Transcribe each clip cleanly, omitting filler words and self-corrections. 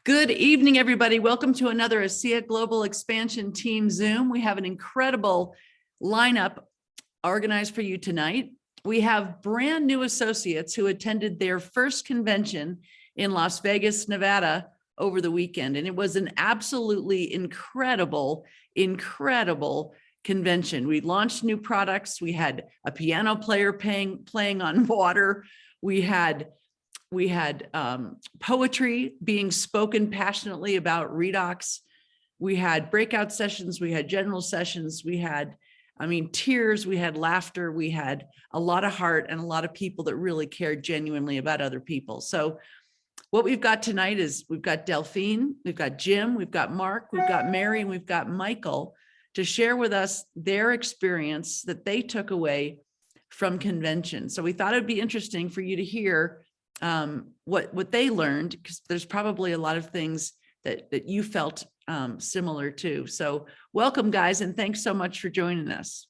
Good evening, everybody. Welcome to another ASEA Global Expansion Team Zoom. We have an incredible lineup organized for you tonight. We have brand new associates who attended their first convention in Las Vegas, Nevada over the weekend. And it was an absolutely incredible convention. We launched new products. We had a piano player playing on water. We had poetry being spoken passionately about Redox. We had breakout sessions. We had general sessions. We had, tears. We had laughter. We had a lot of heart and a lot of people that really cared genuinely about other people. So what we've got tonight is we've got Delphine, we've got Jim, we've got Mark, we've got Mary, and we've got Michael to share with us their experience that they took away from convention. So we thought it'd be interesting for you to hear what they learned, because there's probably a lot of things that you felt similar to. So welcome, guys, and thanks so much for joining us.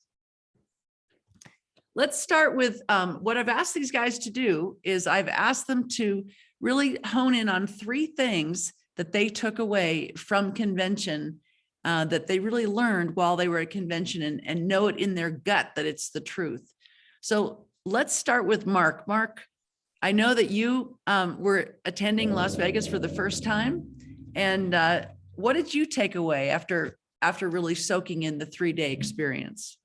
Let's start with what I've asked these guys to do is I've asked them to really hone in on 3 things that they took away from convention that they really learned while they were at convention and know it in their gut that it's the truth. So let's start with Mark. Mark, I know that you were attending Las Vegas for the first time, and what did you take away after really soaking in the 3-day experience?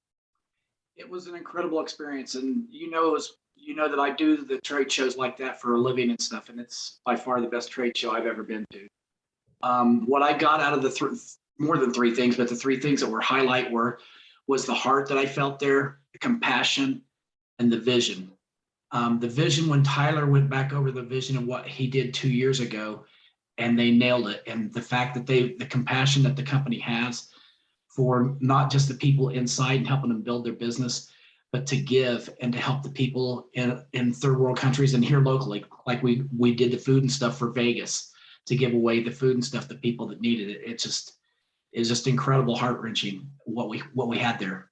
It was an incredible experience, and you know that I do the trade shows like that for a living and stuff, and it's by far the best trade show I've ever been to. What I got out of the more than 3 things, but the 3 things that were highlight was the heart that I felt there, the compassion, and the vision. The vision, when Tyler went back over the vision of what he did 2 years ago, and they nailed it. And the fact that the compassion that the company has for not just the people inside and helping them build their business, but to give and to help the people in third world countries and here locally, like we did the food and stuff for Vegas, to give away the food and stuff to people that needed it. It's just incredible, heart-wrenching what we had there.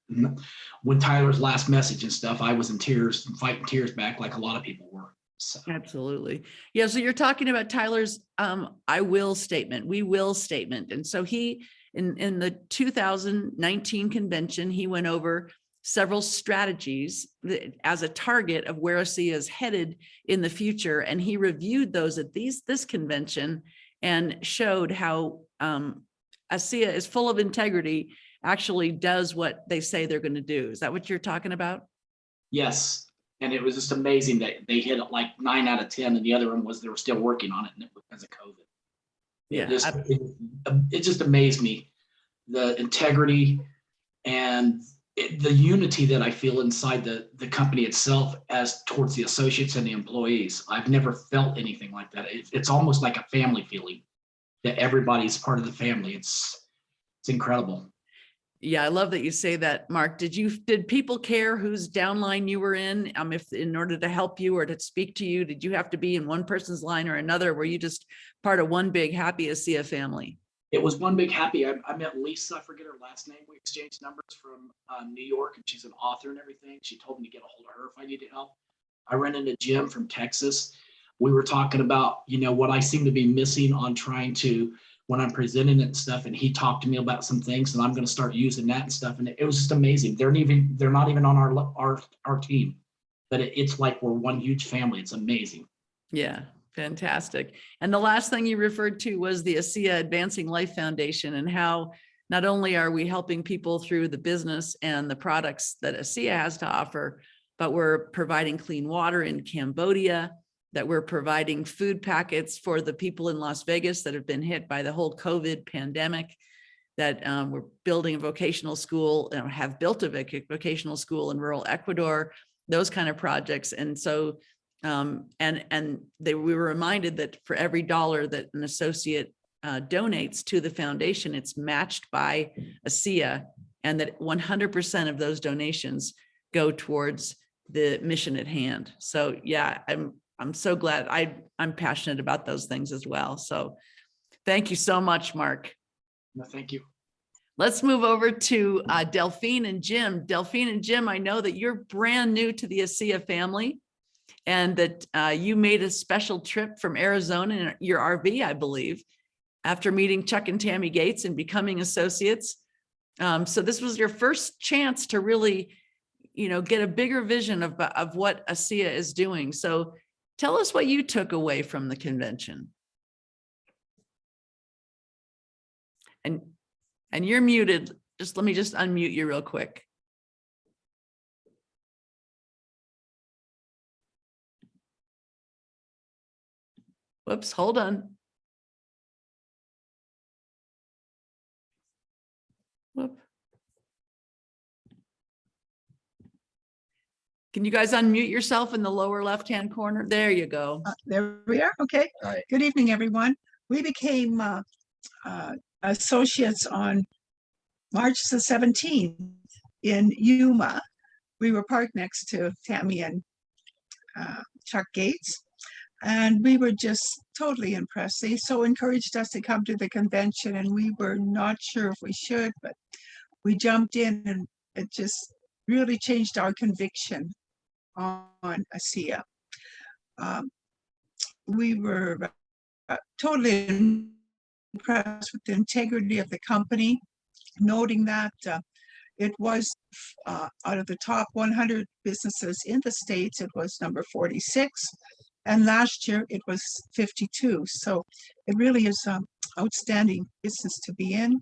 When Tyler's last message and stuff, I was in tears and fighting tears back like a lot of people were. So. Absolutely. Yeah. So you're talking about Tyler's I will statement, we will statement. And so he, in the 2019 convention, he went over several strategies as a target of where ASEA is headed in the future. And he reviewed those at this convention and showed how ASEA is full of integrity, actually does what they say they're going to do. Is that what you're talking about? Yes. And it was just amazing that they hit it like 9 out of 10. And the other one was they were still working on it, and it was because of COVID. Yeah. It just amazed me, the integrity and the unity that I feel inside the company itself as towards the associates and the employees. I've never felt anything like that. It's almost like a family feeling, that everybody's part of the family. It's incredible. Yeah, I love that you say that, Mark. Did people care whose downline you were in? If in order to help you or to speak to you, did you have to be in one person's line or another? Were you just part of one big happy ASEA family? It was one big happy. I met Lisa, I forget her last name. We exchanged numbers from New York, and she's an author and everything. She told me to get a hold of her if I needed help. I ran into Jim from Texas. We were talking about, what I seem to be missing on trying to, when I'm presenting it and stuff, and he talked to me about some things, and I'm going to start using that and stuff. And it was just amazing. They're not even on our team, but it's like we're one huge family. It's amazing. Yeah, fantastic. And the last thing you referred to was the ASEA Advancing Life Foundation, and how not only are we helping people through the business and the products that ASEA has to offer, but we're providing clean water in Cambodia, that we're providing food packets for the people in Las Vegas that have been hit by the whole COVID pandemic, that we're building a vocational school, have built a vocational school in rural Ecuador, those kind of projects. And so, we were reminded that for every $1 that an associate donates to the foundation, it's matched by ASEA, and that 100% of those donations go towards the mission at hand. So yeah, I'm so glad. I'm passionate about those things as well. So thank you so much, Mark. No, thank you. Let's move over to Delphine and Jim. Delphine and Jim, I know that you're brand new to the ASEA family, and that you made a special trip from Arizona in your RV, I believe, after meeting Chuck and Tammy Gates and becoming associates. So this was your first chance to really, get a bigger vision of what ASEA is doing. So tell us what you took away from the convention. And you're muted. Let me unmute you real quick. Whoops, hold on. Whoop. Can you guys unmute yourself in the lower left-hand corner? There you go. There we are. Okay. Hi. Good evening, everyone. We became associates on March the 17th in Yuma. We were parked next to Tammy and Chuck Gates, and we were just totally impressed. They so encouraged us to come to the convention, and we were not sure if we should, but we jumped in, and it just really changed our conviction on ASEA. We were totally impressed with the integrity of the company, noting that it was out of the top 100 businesses in the States, it was number 46. And last year it was 52. So it really is an outstanding business to be in.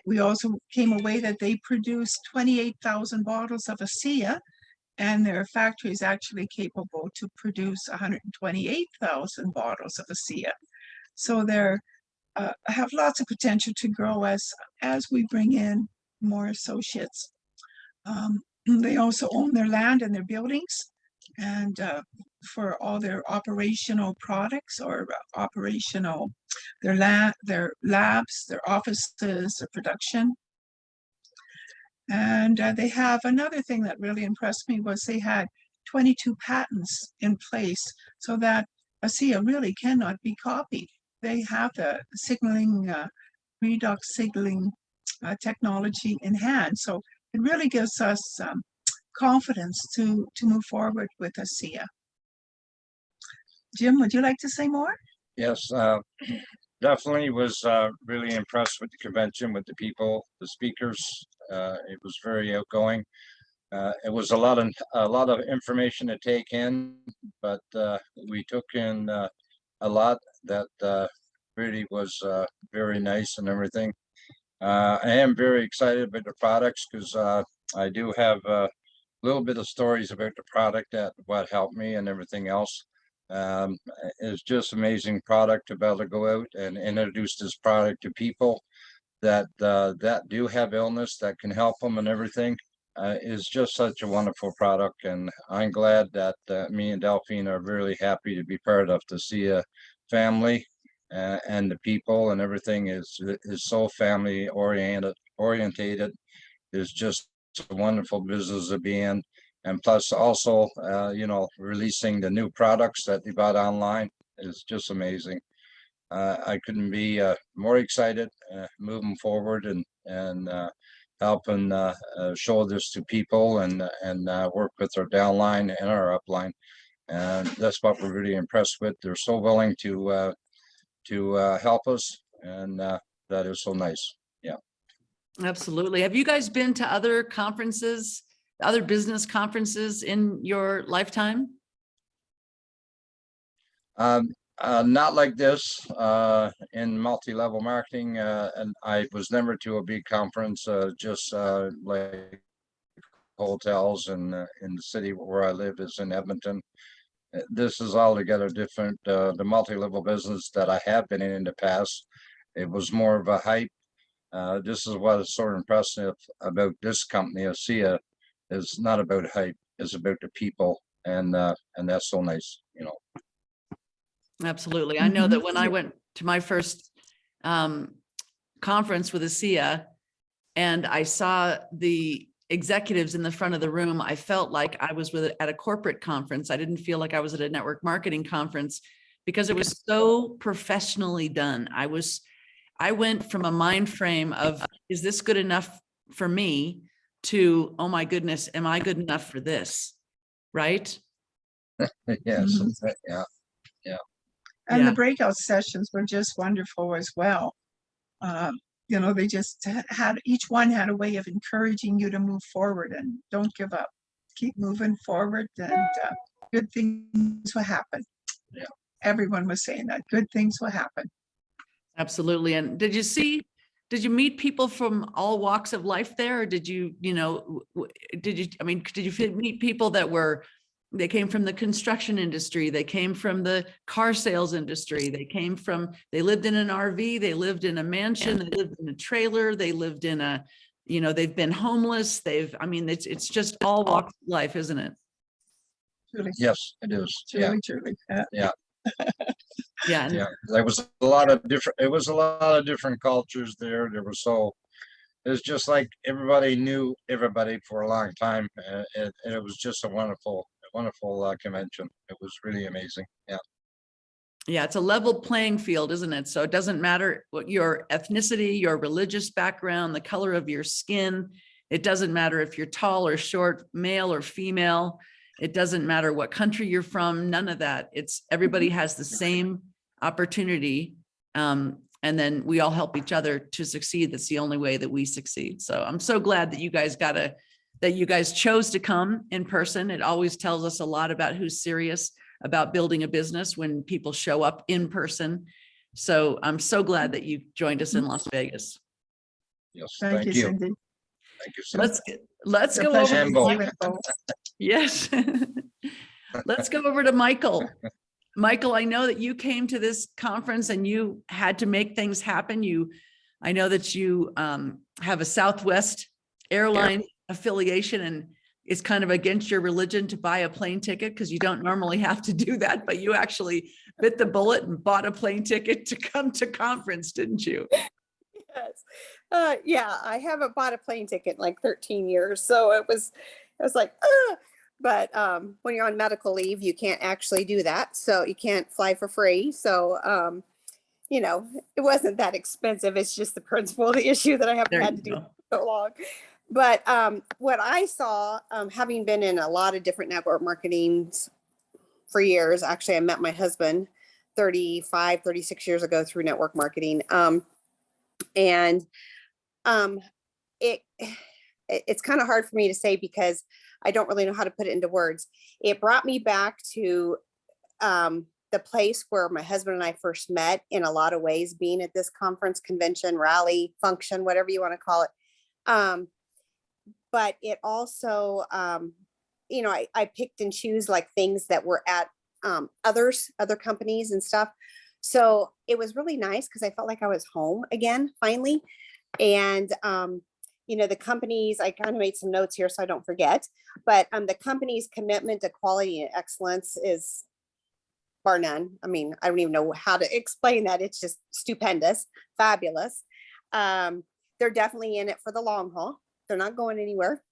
We also came away that they produced 28,000 bottles of ASEA, and their factory is actually capable to produce 128,000 bottles of ASEA. So they're have lots of potential to grow as we bring in more associates. They also own their land and their buildings, and for all their operational products or their labs, their offices, their production. And they have another thing that really impressed me was they had 22 patents in place so that ASEA really cannot be copied. They have the signaling, Redox signaling technology in hand. So it really gives us confidence to move forward with ASEA. Jim, would you like to say more? Yes, definitely was really impressed with the convention, with the people, the speakers. It was very outgoing. It was a lot of information to take in, but we took in a lot that really was very nice and everything. I am very excited about the products because I do have a little bit of stories about the product that what helped me and everything else. It's just amazing product to be able to go out and introduce this product to people that do have illness that can help them and everything. Is just such a wonderful product, and I'm glad that me and Delphine are really happy to be part of the ASEA family, and the people and everything is so family orientated. Is just a wonderful business to be in. And plus also, releasing the new products that they bought online is just amazing. I couldn't be more excited moving forward and helping show this to people and work with our downline and our upline. And that's what we're really impressed with. They're so willing to help us, and that is so nice. Yeah. Absolutely. Have you guys been to other conferences, other business conferences in your lifetime? Not like this in multi-level marketing, and I was never to a big conference, just like hotels and in the city where I live is in Edmonton. This is altogether different. The multi-level business that I have been in the past, it was more of a hype. This is what is sort of impressive about this company, ASEA, is not about hype, it's about the people, and that's so nice, Absolutely. I know that when I went to my first conference with ASEA and I saw the executives in the front of the room, I felt like I was at a corporate conference. I didn't feel like I was at a network marketing conference because it was so professionally done. I went from a mind frame of, is this good enough for me, to, oh my goodness, am I good enough for this? Right? Yes, yeah. And Yeah. the breakout sessions were just wonderful as well. They just had, each one had a way of encouraging you to move forward and don't give up. Keep moving forward and good things will happen. Yeah. Everyone was saying that good things will happen. Absolutely. And did you meet people from all walks of life there? Or did you meet people they came from the construction industry, they came from the car sales industry, they lived in an RV, they lived in a mansion, they lived in a trailer, they lived in they've been homeless, it's just all walks of life, isn't it? Truly, Yes, it is. Yeah. truly. Yeah. Yeah. Yeah. There was a lot of different cultures there. It's just like everybody knew everybody for a long time. And it was just a wonderful convention. It was really amazing. Yeah. Yeah, it's a level playing field, isn't it? So it doesn't matter what your ethnicity, your religious background, the color of your skin. It doesn't matter if you're tall or short, male or female. It doesn't matter what country you're from, none of that. It's everybody has the same opportunity. And then we all help each other to succeed. That's the only way that we succeed. So I'm so glad that you guys chose to come in person. It always tells us a lot about who's serious about building a business when people show up in person. So I'm so glad that you joined us in Las Vegas. Yes. Thank you, Cindy. Thank you so much. Let's It's a go pleasure over. to Rambo. see you both. Yes. Let's go over to Michael. Michael, I know that you came to this conference and you had to make things happen. I know that you have a Southwest airline affiliation, and it's kind of against your religion to buy a plane ticket because you don't normally have to do that, but you actually bit the bullet and bought a plane ticket to come to conference, didn't you? Yes. Yeah, I haven't bought a plane ticket in like 13 years. So it was like, but when you're on medical leave, you can't actually do that. So you can't fly for free. So, it wasn't that expensive. It's just the principle of the issue that I haven't There had you to do go. so long. But what I saw, having been in a lot of different network marketings for years, actually, I met my husband 36 years ago through network marketing. And it's kind of hard for me to say because I don't really know how to put it into words. It brought me back to the place where my husband and I first met in a lot of ways, being at this conference, convention, rally, function, whatever you want to call it. But it also, I picked and choose like things that were at other companies and stuff. So it was really nice because I felt like I was home again, finally. And, the companies, I kind of made some notes here so I don't forget, but the company's commitment to quality and excellence is bar none. I mean, I don't even know how to explain that. It's just stupendous, fabulous. They're definitely in it for the long haul. They're not going anywhere.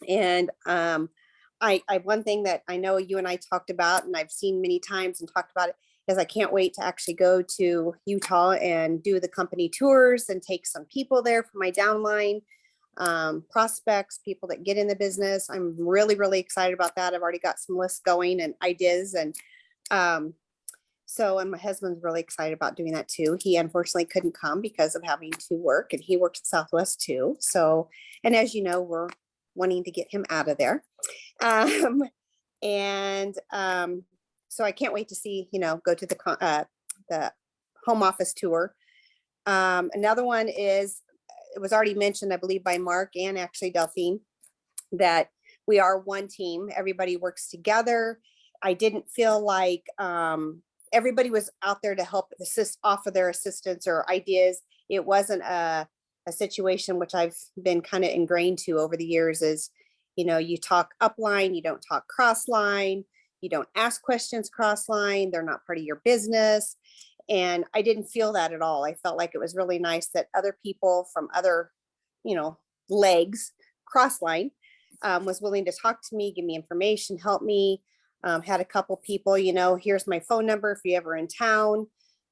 And one thing that I know you and I talked about, and I've seen many times and talked about it, is I can't wait to actually go to Utah and do the company tours and take some people there for my downline prospects, people that get in the business. I'm really, really excited about that. I've already got some lists going and ideas. And and my husband's really excited about doing that too. He unfortunately couldn't come because of having to work, and he works at Southwest too. So, and as you know, we're wanting to get him out of there. So I can't wait to see, go to the home office tour. Another one is, it was already mentioned, I believe, by Mark and actually Delphine, that we are one team. Everybody works together. I didn't feel like everybody was out there to help offer their assistance or ideas. It wasn't a situation which I've been kind of ingrained to over the years is, you talk upline, you don't talk crossline, you don't ask questions crossline, they're not part of your business. And I didn't feel that at all. I felt like it was really nice that other people from other, legs, crossline, was willing to talk to me, give me information, help me. Had a couple people, here's my phone number if you're ever in town.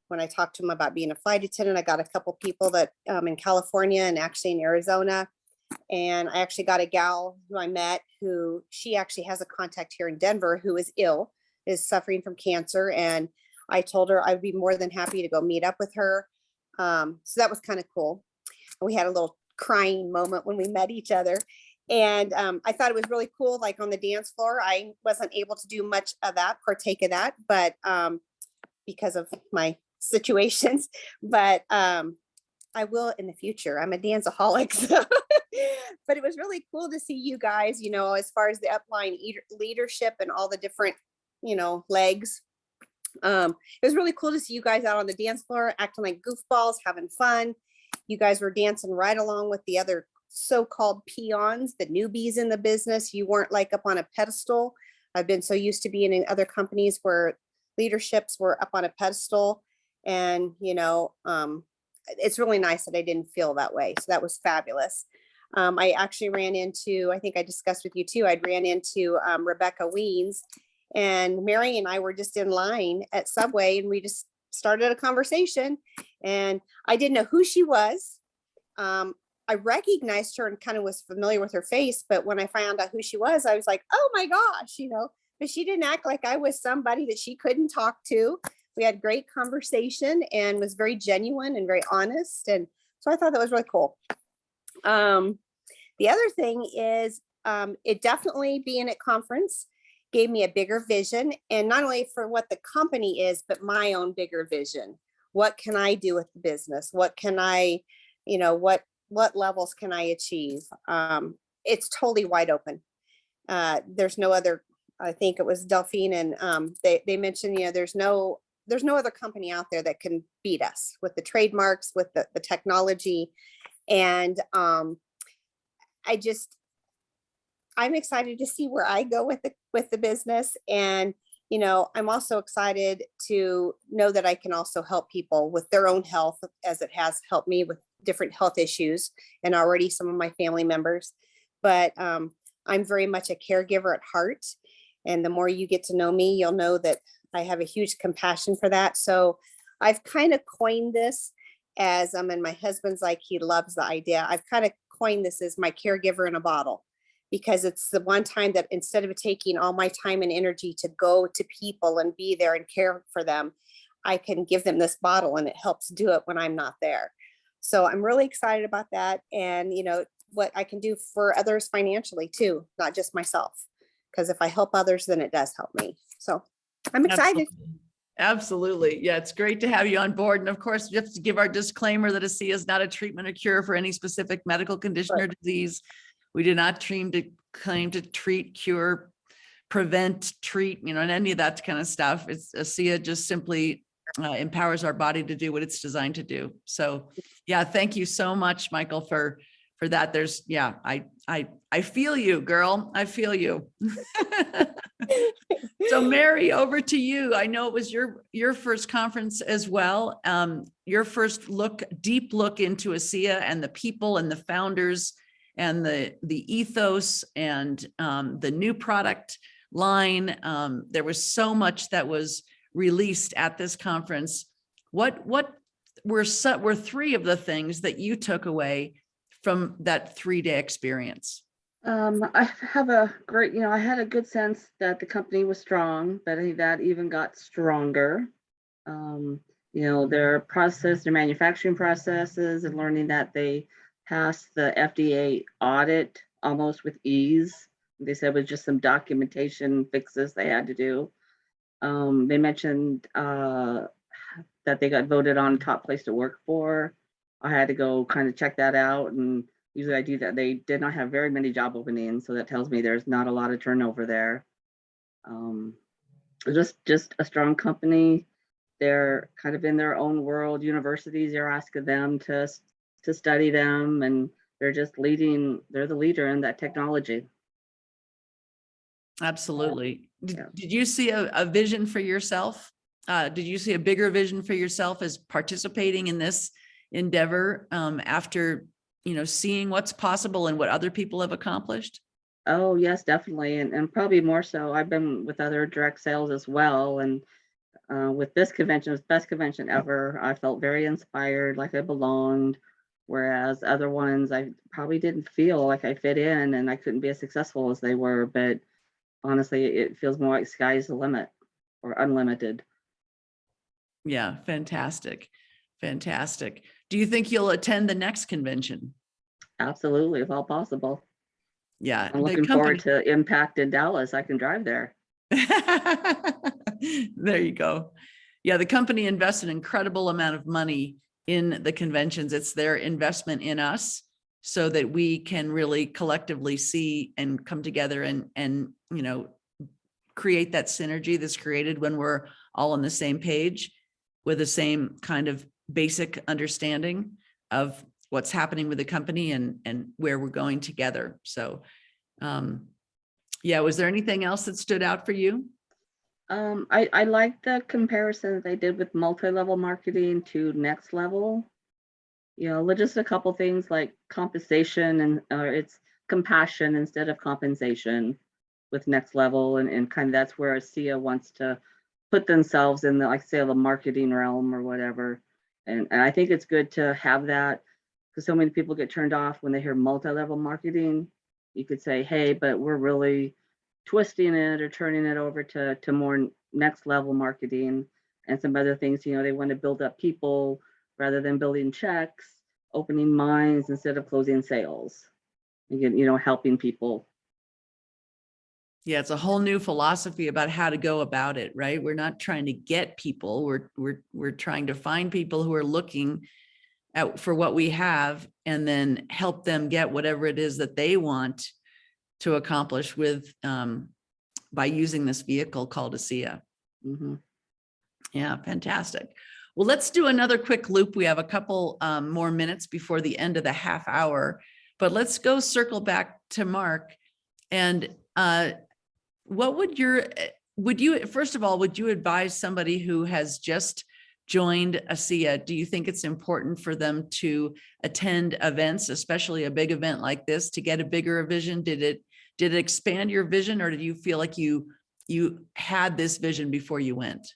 When I talked to them about being a flight attendant, I got a couple people that in California and actually in Arizona. And I actually got a gal who I met who she actually has a contact here in Denver who is ill, is suffering from cancer. And I told her I'd be more than happy to go meet up with her. So that was kind of cool. We had a little crying moment when we met each other. And I thought it was really cool, like on the dance floor. I wasn't able to do much of that, partake of that, but because of my situations, but I will in the future. I'm a danceaholic. So. But it was really cool to see you guys, you know, as far as the upline leadership and all the different, you know, legs. It was really cool to see you guys out on the dance floor, acting like goofballs, having fun. You guys were dancing right along with the other so-called peons, the newbies in the business. You weren't like up on a pedestal. I've been so used to being in other companies where leaderships were up on a pedestal, and you know, it's really nice that I didn't feel that way. So that was fabulous. I actually ran into, I think I discussed with you too, I ran into Rebecca Weens, and Mary and I were just in line at Subway, and we just started a conversation, and I didn't know who she was. I recognized her and kind of was familiar with her face, but when I found out who she was, I was like, oh my gosh, you know, but she didn't act like I was somebody that she couldn't talk to. We had great conversation and was very genuine and very honest. And so I thought that was really cool. The other thing is, it definitely being at conference gave me a bigger vision, and not only for what the company is, but my own bigger vision. What can I do with the business? What can I, you know, what levels can I achieve? It's totally wide open. There's no other, I think it was Delphine, and they mentioned, you know, there's no other company out there that can beat us with the trademarks, with the technology. And I'm excited to see where I go with the business. And, you know, I'm also excited to know that I can also help people with their own health, as it has helped me with different health issues and already some of my family members. But I'm very much a caregiver at heart. And the more you get to know me, you'll know that I have a huge compassion for that. So I've kind of coined this as, and my husband's like, he loves the idea. I've kind of coined this as my caregiver in a bottle, because it's the one time that instead of taking all my time and energy to go to people and be there and care for them, I can give them this bottle, and it helps do it when I'm not there. So I'm really excited about that. And, you know, what I can do for others financially too, not just myself. Because if I help others, then it does help me. So I'm excited. Absolutely. Yeah, it's great to have you on board. And of course, just to give our disclaimer that ASEA is not a treatment or cure for any specific medical condition or disease. We do not claim to treat, cure, prevent, treat, you know, and any of that kind of stuff. It's ASEA just simply empowers our body to do what it's designed to do. So yeah, thank you so much, Michael, for that. There's, yeah, I feel you, girl. I feel you. So Mary, over to you. I know it was your first conference as well. Your first deep look into ASEA and the people and the founders and the ethos and the new product line. There was so much that was released at this conference. What were three of the things that you took away from that 3-day experience? I have a great, you know, I had a good sense that the company was strong, but I think that even got stronger. You know, their manufacturing processes, and learning that they passed the FDA audit almost with ease. They said it was just some documentation fixes they had to do. They mentioned that they got voted on top place to work for. I had to go kind of check that out, and usually I do that. They did not have very many job openings, so that tells me there's not a lot of turnover there. Just a strong company. They're kind of in their own world. Universities are asking them to study them, and they're just leading. They're the leader in that technology. Absolutely. Did you see a vision for yourself? Did you see a bigger vision for yourself as participating in this endeavor after, you know, seeing what's possible and what other people have accomplished? Oh, yes, definitely. And probably more so. I've been with other direct sales as well. And with this convention, it was the best convention ever. I felt very inspired, like I belonged. Whereas other ones, I probably didn't feel like I fit in, and I couldn't be as successful as they were. But honestly, it feels more like sky's the limit or unlimited. Yeah, fantastic. Fantastic. Do you think you'll attend the next convention? Absolutely, if all possible. Yeah, I'm the looking forward company. to Impact in Dallas. I can drive there. There you go. Yeah, the company invests an incredible amount of money in the conventions. It's their investment in us so that we can really collectively see and come together and create that synergy that's created when we're all on the same page with the same kind of basic understanding of what's happening with the company and where we're going together. So yeah, was there anything else that stood out for you? I like the comparison that they did with multi-level marketing to next level. Just a couple things like compensation and it's compassion instead of compensation with next level, and kind of that's where ASEA wants to put themselves in the, like say, the marketing realm or whatever. And I think it's good to have that because so many people get turned off when they hear multi-level marketing. You could say, hey, but we're really twisting it or turning it over to more next level marketing and some other things. They want to build up people rather than building checks, opening minds instead of closing sales. Again, helping people. Yeah, it's a whole new philosophy about how to go about it, right? We're not trying to get people. We're trying to find people who are looking out for what we have and then help them get whatever it is that they want to accomplish with by using this vehicle called ASEA. Mm-hmm. Yeah, fantastic. Well, let's do another quick loop. We have a couple more minutes before the end of the half hour, but let's go circle back to Mark. And what would you, first of all, would you advise somebody who has just joined ASEA? Do you think it's important for them to attend events, especially a big event like this, to get a bigger vision? Did it expand your vision, or did you feel like you had this vision before you went?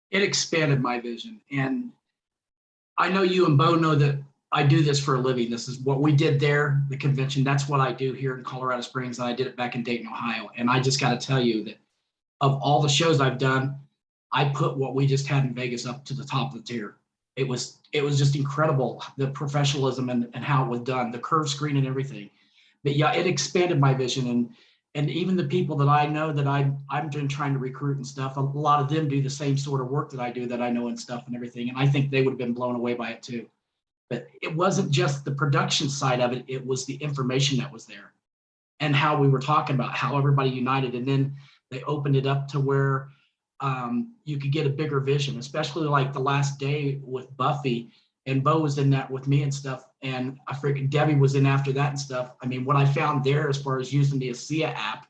It expanded my vision. And I know you and Bo know that I do this for a living. This is what we did there, the convention. That's what I do here in Colorado Springs. And I did it back in Dayton, Ohio. And I just got to tell you that of all the shows I've done, I put what we just had in Vegas up to the top of the tier. It was just incredible, the professionalism and how it was done, the curve screen and everything. But yeah, it expanded my vision. And even the people that I know that I'm doing trying to recruit and stuff, a lot of them do the same sort of work that I do, that I know and stuff and everything. And I think they would have been blown away by it too. But it wasn't just the production side of it. It was the information that was there and how we were talking about how everybody united. And then they opened it up to where you could get a bigger vision, especially like the last day with Buffy, and Bo was in that with me and stuff. And I freaking Debbie was in after that and stuff. I mean, what I found there as far as using the ASEA app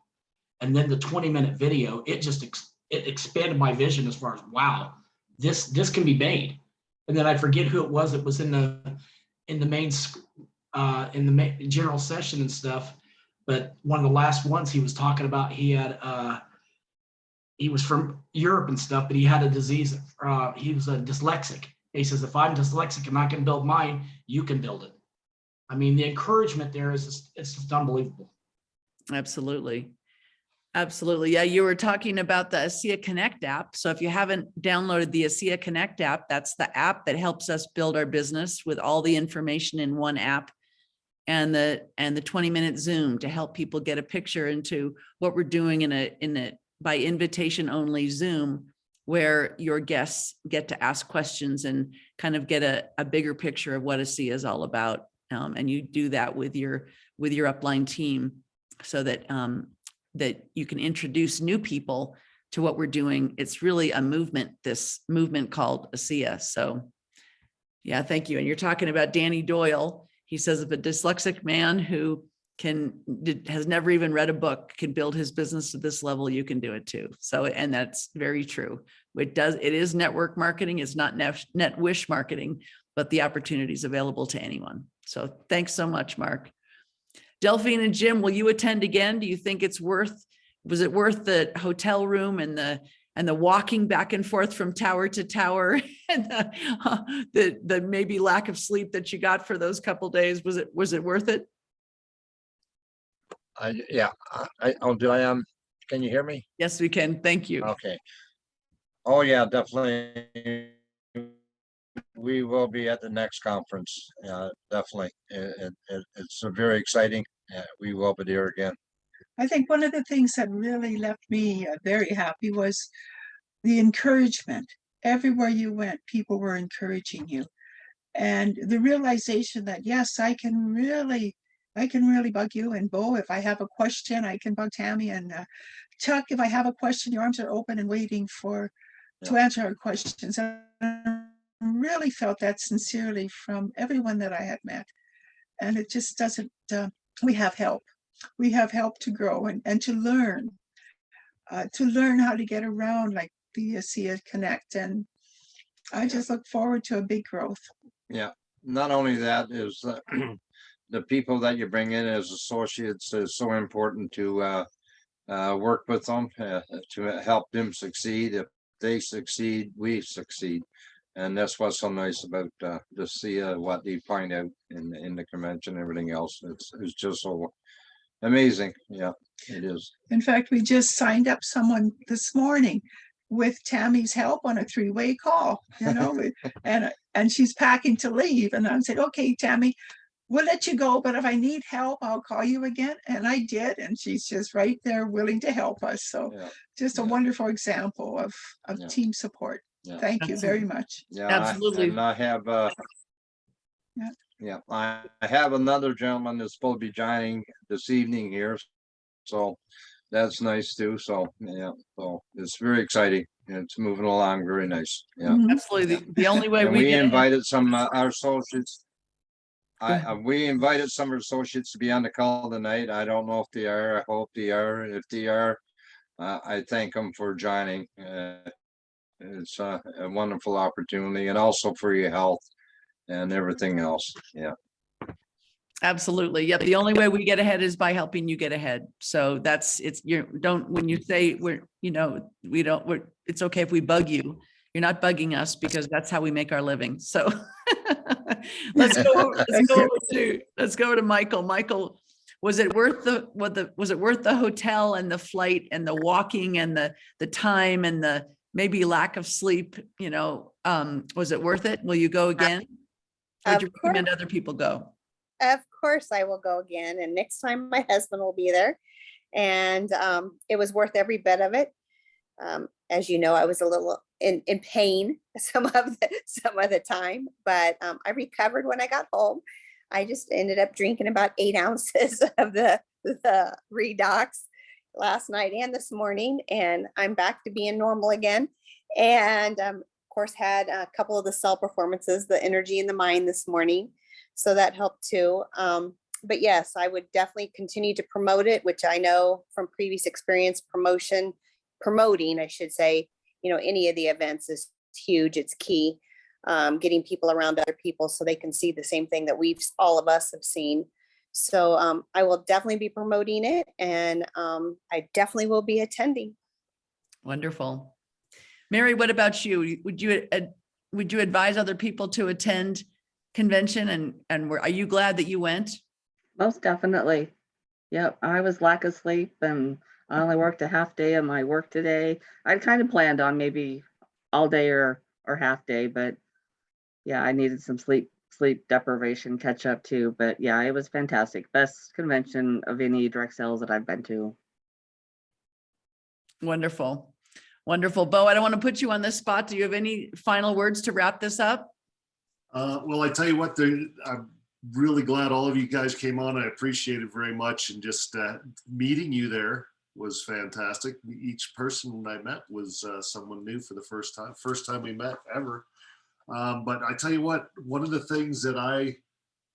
and then the 20-minute video, it just it expanded my vision as far as, wow, this can be made. And then I forget who it was. It was in the main general session and stuff. But one of the last ones he was talking about, he was from Europe and stuff, but he had a disease. He was a dyslexic. He says, if I'm dyslexic and I can build mine, you can build it. I mean, the encouragement there it's just unbelievable. Absolutely. Absolutely. Yeah, you were talking about the ASEA Connect app. So if you haven't downloaded the ASEA Connect app, that's the app that helps us build our business with all the information in one app, and the 20-minute Zoom to help people get a picture into what we're doing in a by invitation only Zoom, where your guests get to ask questions and kind of get a bigger picture of what ASEA is all about. And you do that with your upline team so that that you can introduce new people to what we're doing. It's really a movement, this movement called ASEA. So yeah, thank you. And you're talking about Danny Doyle. He says if a dyslexic man who has never even read a book can build his business to this level, you can do it too. So, and that's very true. It is network marketing. It's not net wish marketing, but the opportunity is available to anyone. So thanks so much, Mark. Delphine and Jim, will you attend again? Do you think was it worth the hotel room and the walking back and forth from tower to tower and the maybe lack of sleep that you got for those couple of days? Was it worth it? Can you hear me? Yes, we can. Thank you. Okay. Oh yeah, definitely we will be at the next conference, definitely. It's very exciting. We will be there again. I think one of the things that really left me very happy was the encouragement. Everywhere you went, people were encouraging you. And the realization that, yes, I can really bug you. And Bo, if I have a question, I can bug Tammy. And Chuck, if I have a question, your arms are open and waiting to answer our questions. And I really felt that sincerely from everyone that I had met. And it just doesn't, we have help. We have help to grow and to learn how to get around like the ASEA Connect. And I just look forward to a big growth. Yeah, not only that is the people that you bring in as associates is so important to work with them to help them succeed. If they succeed, we succeed. And that's what's so nice about the SEA, what they find out in the convention and everything else. It's just so amazing. Yeah, it is. In fact, we just signed up someone this morning with Tammy's help on a 3-way call, and she's packing to leave. And I said, okay, Tammy, we'll let you go, but if I need help, I'll call you again. And I did. And she's just right there willing to help us. So just a wonderful example of team support. Yeah. Thank you very much. Yeah, Absolutely. I have I have another gentleman that's supposed to be joining this evening here, so that's nice too. So so it's very exciting. It's moving along very nice. Yeah, Mhm. Absolutely. The only way and we we get ahead- invited some our associates. We invited some associates to be on the call tonight. I don't know if they are. I hope they are. If they are, I thank them for joining. It's a wonderful opportunity, and also for your health and everything else. Yeah. Absolutely. Yep. The only way we get ahead is by helping you get ahead. So when you say it's okay if we bug you, you're not bugging us because that's how we make our living. So let's go over to Michael. Michael, was it worth the hotel and the flight and the walking and the time and the maybe lack of sleep? Was it worth it? Will you go again? Or would you recommend other people go? Of course I will go again. And next time my husband will be there. And it was worth every bit of it. As you know, I was a little in pain some of the time, but I recovered when I got home. I just ended up drinking about 8 ounces of the Redox last night and this morning, and I'm back to being normal again. And of course had a couple of the cell performances, the energy in the mind this morning. So that helped too. But yes, I would definitely continue to promote it, which I know from previous experience, promoting, I should say, any of the events is huge. It's key. Getting people around other people so they can see the same thing that all of us have seen. So I will definitely be promoting it, and I definitely will be attending. Wonderful. Mary, what about you? Would you advise other people to attend convention, and are you glad that you went? Most definitely. Yep, I was lack of sleep and I only worked a half day of my work today. I kind of planned on maybe all day or half day, but yeah, I needed some sleep deprivation catch up too. But yeah, it was fantastic. Best convention of any direct sales that I've been to. Wonderful. Wonderful. Bo, I don't want to put you on this spot. Do you have any final words to wrap this up? Well, I tell you what, I'm really glad all of you guys came on. I appreciate it very much. And just meeting you there was fantastic. Each person I met was someone new for the first time we met ever. But I tell you what, one of the things that I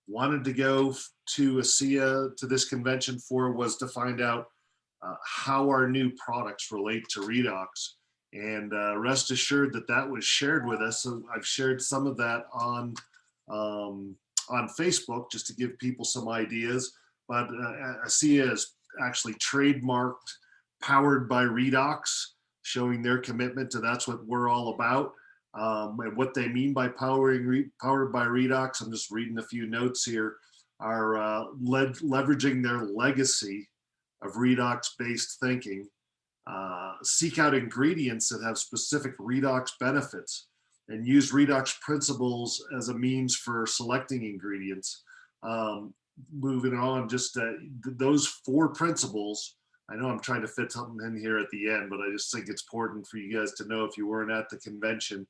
wanted to go to ASEA, to this convention for, was to find out how our new products relate to Redox. And rest assured that was shared with us. So I've shared some of that on Facebook just to give people some ideas. But ASEA is actually trademarked "Powered by Redox," showing their commitment to that's what we're all about. And what they mean by powered by Redox, I'm just reading a few notes here, are leveraging their legacy of Redox-based thinking. Seek out ingredients that have specific Redox benefits and use Redox principles as a means for selecting ingredients. Moving on, just those 4 principles. I know I'm trying to fit something in here at the end, but I just think it's important for you guys to know if you weren't at the convention.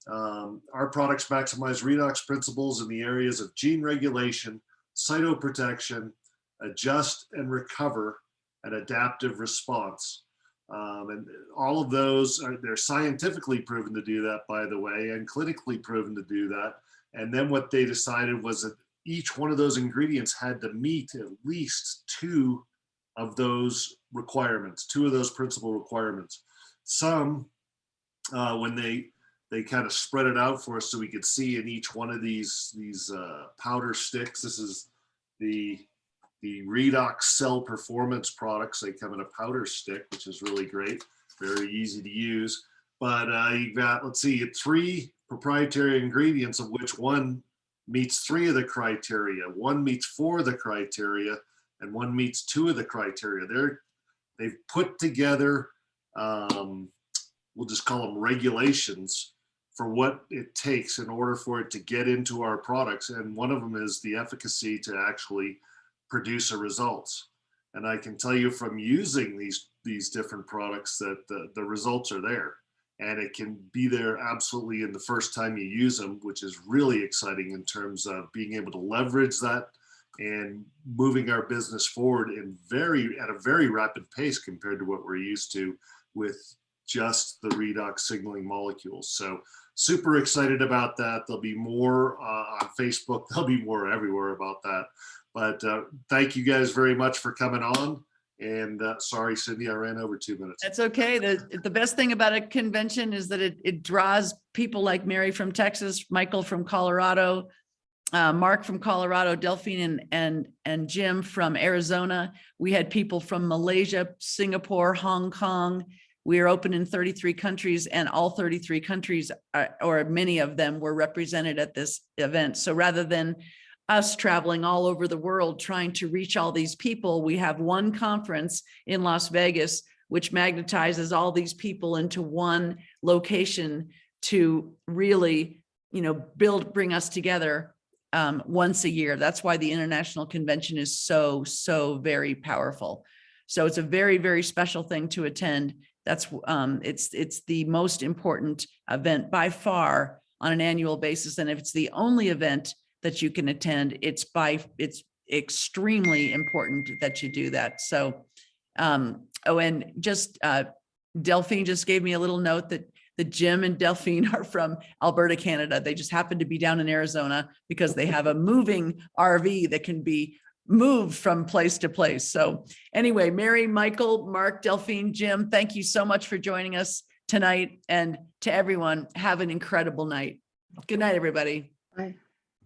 Our products maximize redox principles in the areas of gene regulation, cytoprotection, adjust and recover, and adaptive response. And all of those they're scientifically proven to do that, by the way, and clinically proven to do that. And then what they decided was that each one of those ingredients had to meet at least 2 of those requirements, 2 of those principal requirements. Some, when they kind of spread it out for us so we could see in each one of these powder sticks. This is the Redox Cell Performance products. They come in a powder stick, which is really great, very easy to use. But you got, let's see, 3 proprietary ingredients, of which one meets 3 of the criteria, one meets 4 of the criteria, and one meets 2 of the criteria. They've put together, we'll just call them regulations for what it takes in order for it to get into our products. And one of them is the efficacy to actually produce a results. And I can tell you from using these different products that the results are there. And it can be there absolutely in the first time you use them, which is really exciting in terms of being able to leverage that and moving our business forward at a very rapid pace compared to what we're used to with just the redox signaling molecules. So super excited about that. There'll be more on Facebook. There'll be more everywhere about that. But thank you guys very much for coming on. And sorry, Cindy, I ran over 2 minutes. That's okay. The best thing about a convention is that it draws people like Mary from Texas, Michael from Colorado, Mark from Colorado, Delphine and Jim from Arizona. We had people from Malaysia, Singapore, Hong Kong. We are open in 33 countries, and all 33 countries, or many of them, were represented at this event. So rather than us traveling all over the world trying to reach all these people, we have one conference in Las Vegas, which magnetizes all these people into one location to really, bring us together once a year. That's why the international convention is so very powerful. So it's a very, very special thing to attend. That's it's the most important event by far on an annual basis. And if it's the only event that you can attend, it's extremely important that you do that. So, and just Delphine just gave me a little note that Jim and Delphine are from Alberta, Canada. They just happen to be down in Arizona because they have a moving RV that can be moved from place to place. So anyway, Mary, Michael, Mark, Delphine, Jim, thank you so much for joining us tonight. And to everyone, have an incredible night. Good night, everybody. Bye.